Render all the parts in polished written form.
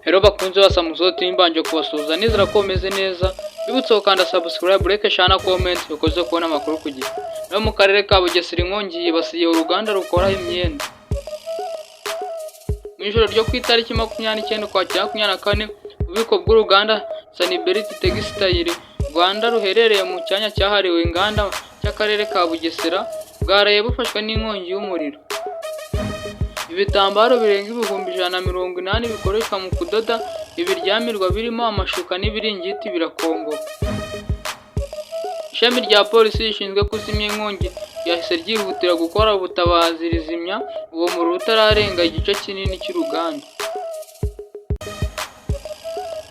Rero bakunze basa muzoti mbanje kubasuhuza nizera ko meze neza, bibutse gukanda subscribe, like, share na comment ukoze kubona amakuru ku gihe. No mu karere ka Bugesera inkongi yibasiye uruganda rukora imyenda. Mu ijoro ryo ku itariki 29 Ukwakira 2024, ububiko bw'uruganda Saniberity Textile Rwanda ruherereye mu cyanya cyahariwe inganda cy'akarere ka Bugesera bwaraye bufashwe n'inkongi y'umuriro. Ibitambaro birenga 180 bikoreshwa mu kudoda ibiryamirwa birimo amashuka n'ibiringiti birakongoka. Ishami rya polisi rishinzwe kuzimya inkongi yahise ryihutira gukora ubutabazi rizimya uwo muriro utararenga igice kinini cy'uruganda.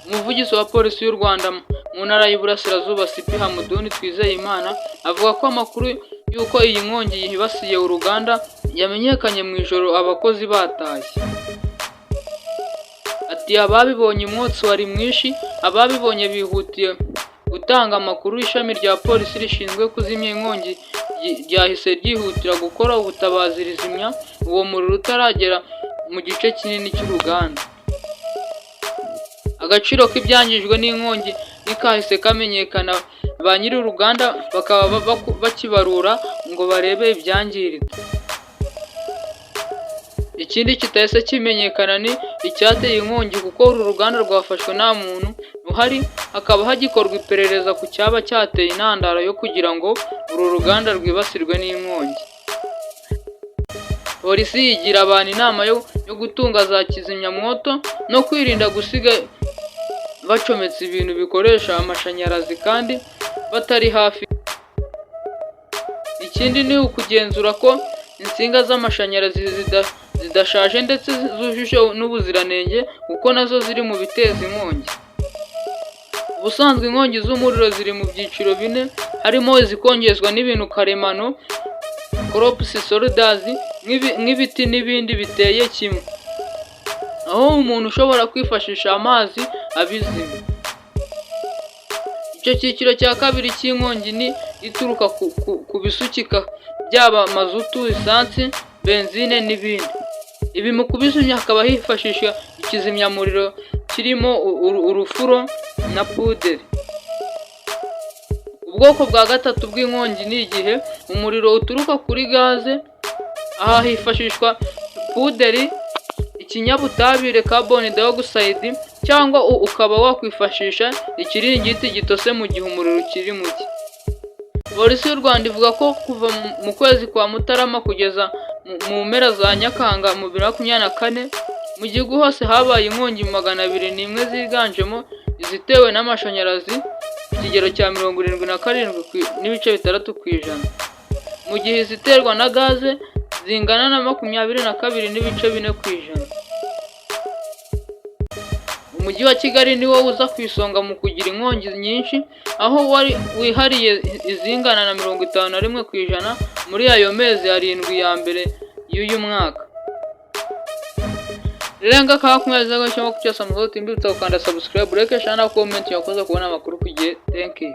Umuvugizi wa polisi y'u Rwanda mu ntara y'Iburasirazuba CP Hamuduni Twizeyimana avuga ko amakuru yuko iyi nkongi yibasiye uruganda yamenyekanye mu ijoro abakozi batashye. Ati ababibonye umwotsi wari mwinshi, ababibonye bihutiye gutanga amakuru. Ishami rya polisi rishinzwe kuzimya inkongi ryahise ryihutira gukora ubutabazi rizimya uwo muriro utaragera mu gice kinini cy'uruganda. Agaciro k'ibyangijwe n'inkongi nikahise kamenyekana, ba nyiri uruganda bakaba bakibarura ngo barebe ibyangiritse. Ikindi kitahise kimenyekana ni icyateye inkongi kuko uru ruganda rwafashwe nta muntu uhari, hakaba hagikorwa iperereza ku cyaba cyateye intandaro yo kugira ngo uru ruganda rwibasirwe n'inkongi. Polisi yigira abantu inama yo gutunga za kizimyamwoto no kwirinda gusiga bacometse ibintu bikoresha amashanyarazi kandi batari hafi. Ikindi ni ukugenzura ko insinga z'amashanyarazi zidashaje ndetse zujuje n'ubuziranenge kuko nazo ziri mu biteza inkongi. Ubusanzwe inkongi z'umuriro ziri mu byiciro bine, harimo izikongezwa n'ibintu karemano crops soldiers nk'ibiti n'ibindi biteye kimwe, aho umuntu ushobora kwifashisha amazi abizimya. Icyo cyiciro cya kabiri cy'inkongi ni ituruka ku bisukika byaba mazutu, esansi, benzine n'ibindi. Ibi mu kubizimya hakaba hifashishwa ikizimyamuriro kirimo urufuro na puderi. Ubwoko bwa gatatu bw'inkongi ni igihe umuriro uturuka kuri gaze, aha hifashishwa puderi, ikinyabutabire carbon dioxide, cyangwa ukaba wakwifashisha ikiringiti gitose mu gihe umuriro ukiri muke. Polisi y'u Rwanda ivuga ko kuva mu kwezi kwa Mutarama kugeza mu mpera za Nyakanga mu 2024 mu gihugu hose habaye inkongi 201 ziganjemo izitewe n'amashanyarazi ku kigero cya 77.6%, mu gihe iziterwa na gaze zingana na 22.4%. Umujyi wa Kigali ni wo uza ku isonga mu kugira inkongi nyinshi, aho wari wihariye izingana na 51% muri ayo mezi 7 ya mbere y'uyu mwaka. Renga kakumeza gashyamo kucyasa muzoti mbitsa ukanda subscribe, like, share na comment yakoze kubona amakuru ku gihe. Thank you.